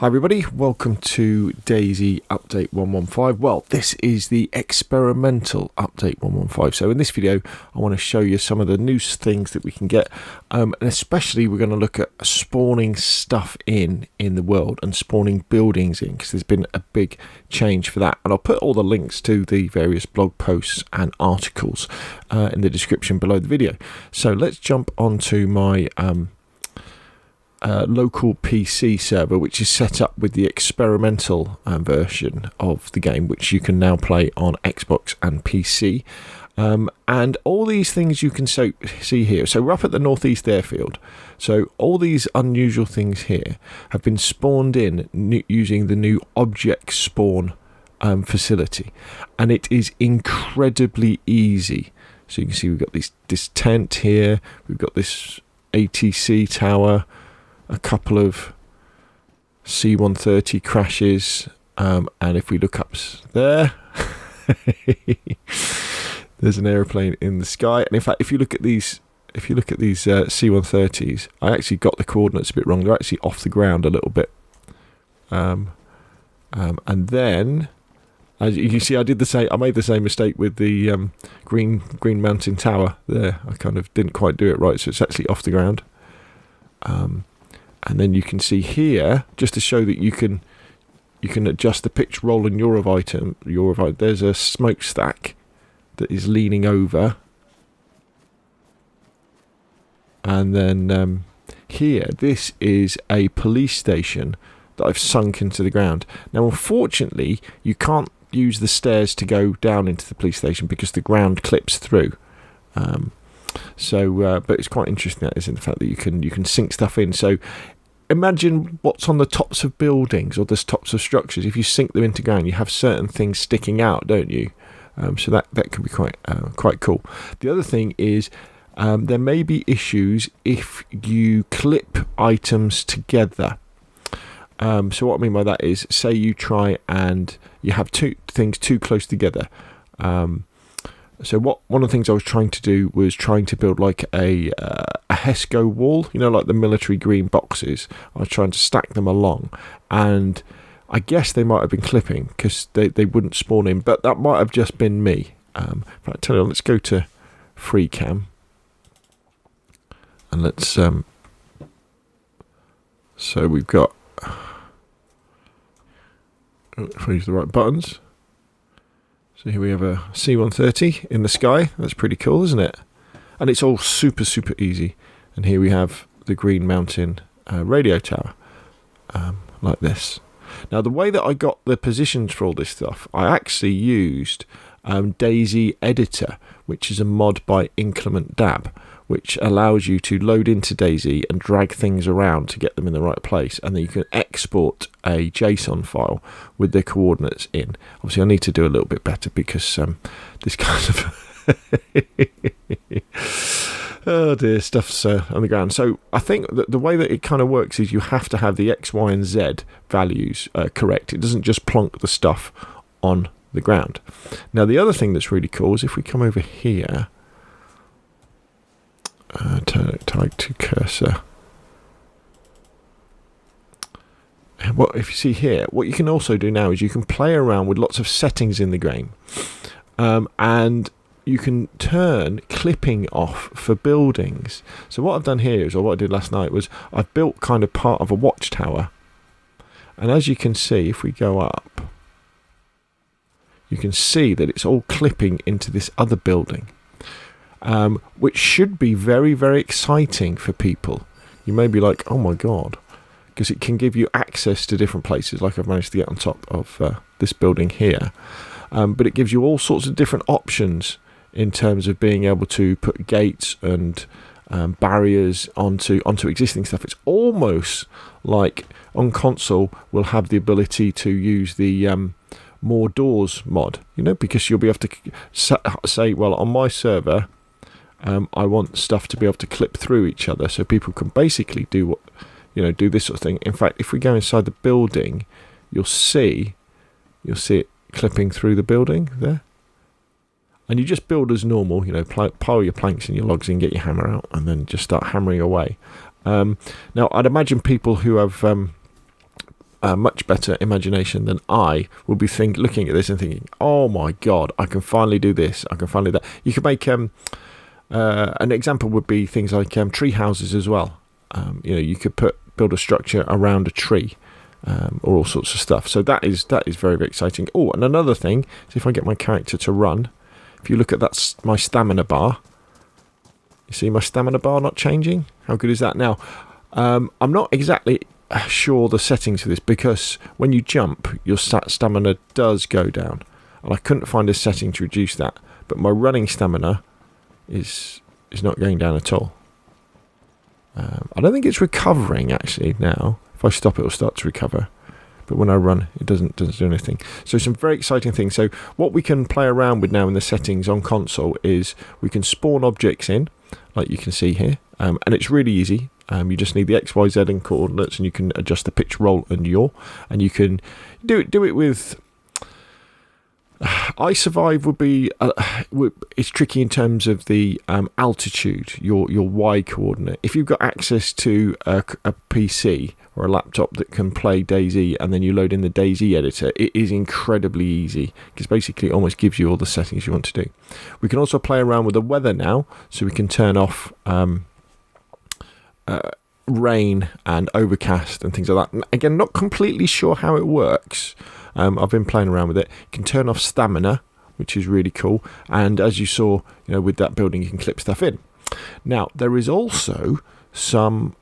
Hi everybody, welcome to DayZ Update 115. Well, this is the experimental Update 115. So in this video, I want to show you some of the new things that we can get. And especially we're going to look at spawning stuff in the world and spawning buildings in, because there's been a big change for that. And I'll put all the links to the various blog posts and articles in the description below the video. So let's jump onto my local PC server, which is set up with the experimental version of the game, which you can now play on Xbox and PC. And all these things you can see here. So we're up at the Northeast Airfield. So all these unusual things here have been spawned in using the new object spawn facility, and it is incredibly easy. So you can see we've got this tent here, we've got this ATC tower, a couple of C-130 crashes, and if we look up there, there's an aeroplane in the sky. And in fact, if you look at these C-130s, I actually got the coordinates a bit wrong. They're actually off the ground a little bit. And then, as you can see, I made the same mistake with the Green Mountain Tower there. I kind of didn't quite do it right, so it's actually off the ground. And then you can see here, just to show that you can adjust the pitch, roll, and yaw of item. There's a smokestack that is leaning over, and then here, this is a police station that I've sunk into the ground. Now, unfortunately, you can't use the stairs to go down into the police station because the ground clips through. But it's quite interesting, that is, in the fact that you can sink stuff in. So imagine what's on the tops of buildings or the tops of structures. If you sink them into ground, you have certain things sticking out, don't you? So that can be quite cool. The other thing is there may be issues if you clip items together. So what I mean by that is, say you try and you have two things too close together. So one of the things I was trying to do was trying to build like a HESCO wall, like the military green boxes. I was trying to stack them along, and I guess they might have been clipping because they wouldn't spawn in, but that might have just been me. But I tell you, let's go to free cam, and let's. So we've got. If I use the right buttons. So here we have a C-130 in the sky. That's pretty cool, isn't it? And it's all super, super easy. And here we have the Green Mountain radio tower, like this. Now, the way that I got the positions for all this stuff, I actually used DayZ Editor, which is a mod by Inclement Dab, which allows you to load into DayZ and drag things around to get them in the right place, and then you can export a JSON file with the coordinates in. Obviously, I need to do a little bit better because this kind of oh dear, stuff's on the ground. So I think that the way that it kind of works is you have to have the X, Y, and Z values correct. It doesn't just plonk the stuff on the ground. Now, the other thing that's really cool is if we come over here, tag to cursor. What if you see here? What you can also do now is you can play around with lots of settings in the game, and you can turn clipping off for buildings. So what I've done here is, or what I did last night, was I've built kind of part of a watchtower, and as you can see, if we go up, you can see that it's all clipping into this other building. Which should be very, very exciting for people. You may be like, oh my god, because it can give you access to different places, like I've managed to get on top of this building here. But it gives you all sorts of different options in terms of being able to put gates and barriers onto existing stuff. It's almost like on console we'll have the ability to use the more doors mod, because you'll be able to say, well, on my server, I want stuff to be able to clip through each other, so people can basically do this sort of thing. In fact, if we go inside the building, you'll see it clipping through the building there. And you just build as normal, pile your planks and your logs in, get your hammer out, and then just start hammering away. Now, I'd imagine people who have a much better imagination than I will be looking at this and thinking, oh my god, I can finally do this, I can finally do that. You could make an example would be things like tree houses as well. You could build a structure around a tree, or all sorts of stuff. So that is very, very exciting. Oh, and another thing is if I get my character to run, if you look at that, my stamina bar, you see my stamina bar not changing? How good is that? Now, I'm not exactly sure the settings for this, because when you jump, your stamina does go down, and I couldn't find a setting to reduce that, but my running stamina is not going down at all. I don't think it's recovering actually now. If I stop, it will start to recover, but when I run, it doesn't do anything. So some very exciting things. So what we can play around with now in the settings on console is we can spawn objects in, like you can see here, and it's really easy. You just need the X, Y, Z and coordinates, and you can adjust the pitch, roll and yaw, and you can do it with I survive would be it's tricky in terms of the altitude, your Y coordinate. If you've got access to a PC or a laptop that can play DayZ, and then you load in the DayZ editor, it is incredibly easy, because basically it almost gives you all the settings you want to do. We can also play around with the weather now, so we can turn off rain and overcast and things like that. Again, not completely sure how it works. I've been playing around with it. You can turn off stamina, which is really cool, and as you saw, with that building, you can clip stuff in. Now there is also some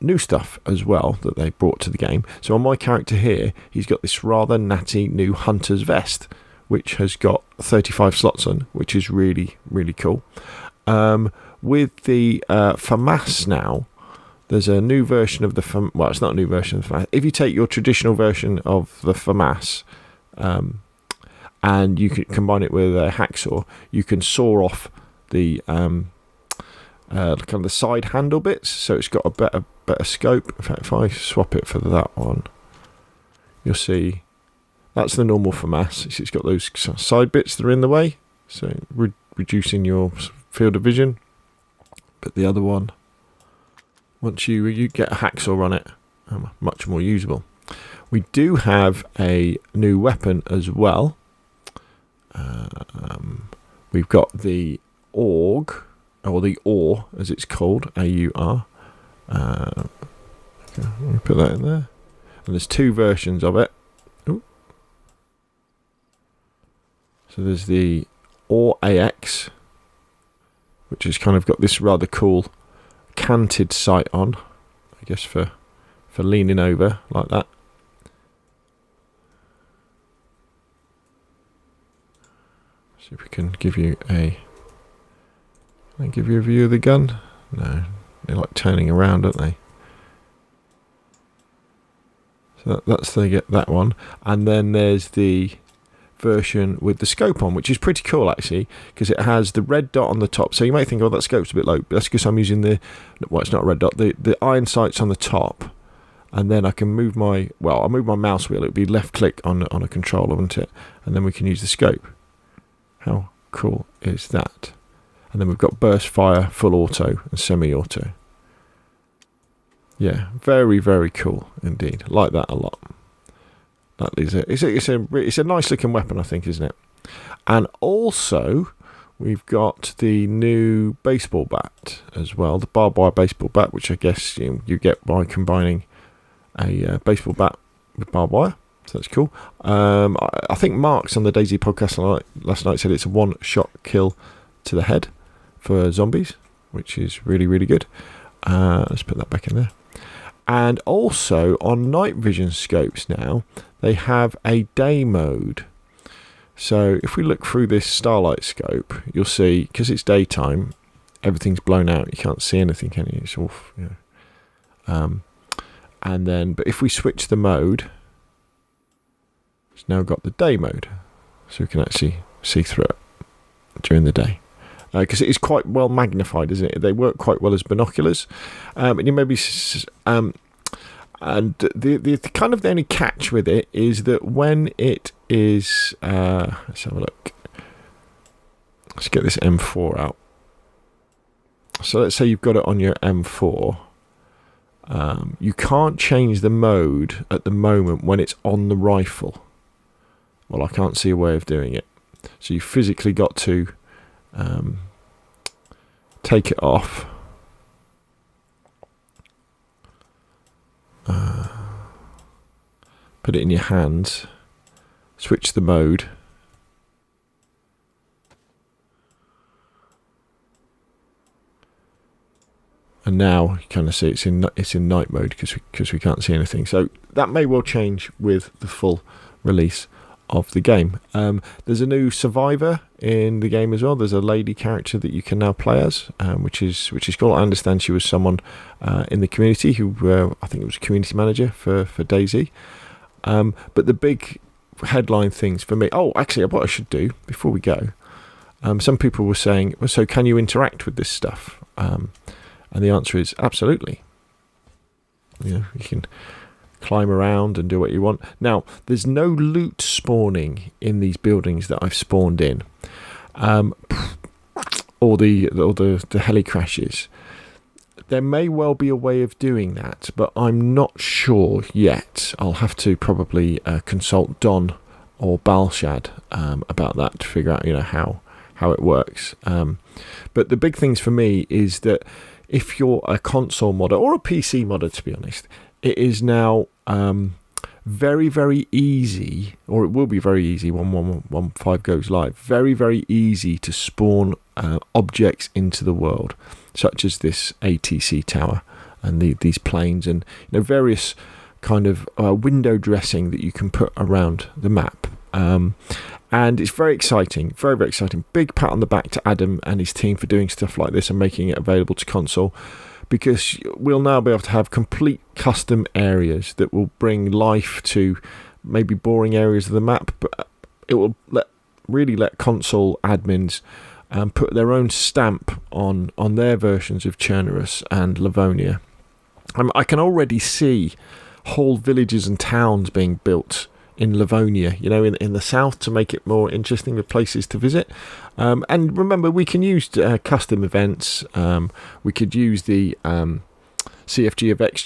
new stuff as well that they brought to the game. So on my character here, he's got this rather natty new hunter's vest, which has got 35 slots on, which is really, really cool. With the FAMAS now, there's a new version of the well, it's not a new version of the FAMAS. If you take your traditional version of the FAMAS and you can combine it with a hacksaw, you can saw off the kind of the side handle bits, so it's got a better scope. In fact, if I swap it for that one, you'll see that's the normal FAMAS. It's got those side bits that are in the way, so reducing your field of vision. But the other one, once you get a hacksaw on it, much more usable. We do have a new weapon as well. We've got the AUG, or the AUR as it's called, AUR. Okay, let me put that in there. And there's two versions of it. Ooh. So there's the AUR AX, which has kind of got this rather cool canted sight on, I guess for leaning over like that. See if we can give you a view of the gun. No, they're like turning around, aren't they? So that's they get that one, and then there's the version with the scope on, which is pretty cool actually, because it has the red dot on the top. So you might think, oh, that scope's a bit low, but that's because I'm using it's not a red dot, the iron sights on the top, and then I can move I'll move my mouse wheel. It would be left click on a controller, wouldn't it? And then we can use the scope. How cool is that? And then we've got burst fire, full auto and semi-auto. Yeah, very, very cool indeed. Like that a lot. That is it. It's a nice looking weapon, I think, isn't it? And also, we've got the new baseball bat as well, the barbed wire baseball bat, which I guess you get by combining a baseball bat with barbed wire. So that's cool. I think Mark's on the DayZ podcast last night said it's a one-shot kill to the head for zombies, which is really, really good. Let's put that back in there. And also on night vision scopes now, they have a day mode. So if we look through this starlight scope, you'll see, because it's daytime, everything's blown out. You can't see anything, can you? It's all, and then, but if we switch the mode, it's now got the day mode, so we can actually see through it during the day. Because it is quite well magnified, isn't it? They work quite well as binoculars, and you maybe and the kind of the only catch with it is that when it is let's have a look. Let's get this M4 out. So let's say you've got it on your M4, You can't change the mode at the moment when it's on the rifle. Well, I can't see a way of doing it. So you physically got to take it off. Put it in your hands. Switch the mode. And now you kind of see it's in night mode because we can't see anything. So that may well change with the full release of the game. There's a new survivor in the game as well. There's a lady character that you can now play as, which is cool. I understand she was someone in the community who I think it was a community manager for DayZ. But the big headline things for me. Oh, actually, what I should do before we go. Some people were saying, well, so can you interact with this stuff? And the answer is absolutely. You can climb around and do what you want. Now, there's no loot spawning in these buildings that I've spawned in, or the heli crashes. There may well be a way of doing that, but I'm not sure yet. I'll have to probably consult Don or Balshad about that to figure out, how it works. But the big things for me is that if you're a console modder or a PC modder, to be honest, it is now very, very easy, or it will be very easy when 1.1.15 goes live, very, very easy to spawn objects into the world, such as this ATC tower and these planes and various kind of window dressing that you can put around the map. And it's very exciting, very, very exciting. Big pat on the back to Adam and his team for doing stuff like this and making it available to console, because we'll now be able to have complete custom areas that will bring life to maybe boring areas of the map, but it will really let console admins put their own stamp on their versions of Chernarus and Livonia. I can already see whole villages and towns being built in Livonia, in the south, to make it more interesting with places to visit. And remember, we can use custom events. We could use the CFG effects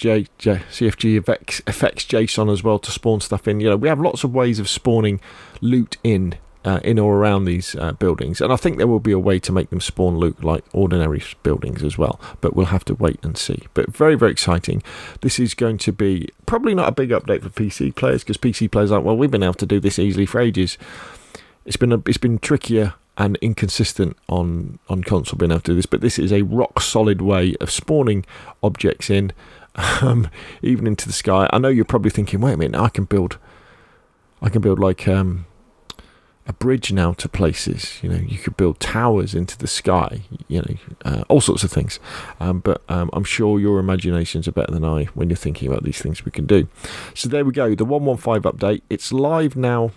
JSON as well to spawn stuff in. We have lots of ways of spawning loot in or around these buildings, and I think there will be a way to make them spawn loot like ordinary buildings as well, but we'll have to wait and see. But very, very exciting. This is going to be probably not a big update for PC players, because PC players are like, well, we've been able to do this easily for ages. It's been trickier and inconsistent on console being able to do this, but this is a rock solid way of spawning objects in, even into the sky. I know you're probably thinking, wait a minute, I can build like a bridge now to places. You could build towers into the sky, all sorts of things. But I'm sure your imaginations are better than I when you're thinking about these things we can do. So there we go, the 1.1.5 update. It's live now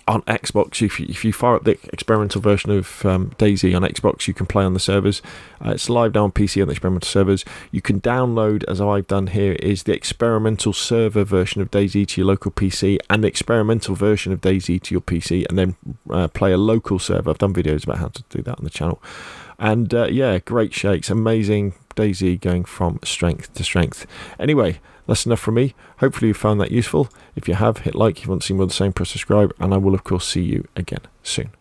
on Xbox. If you fire up the experimental version of DayZ on Xbox, you can play on the servers. It's live now on PC on the experimental servers. You can download, as I've done here, is the experimental server version of DayZ to your local PC, and the experimental version of DayZ to your PC, and then play a local server. I've done videos about how to do that on the channel. And great shakes, amazing. DayZ going from strength to strength. Anyway, that's enough from me. Hopefully you found that useful. If you have, hit like. If you want to see more of the same, press subscribe, and I will of course see you again soon.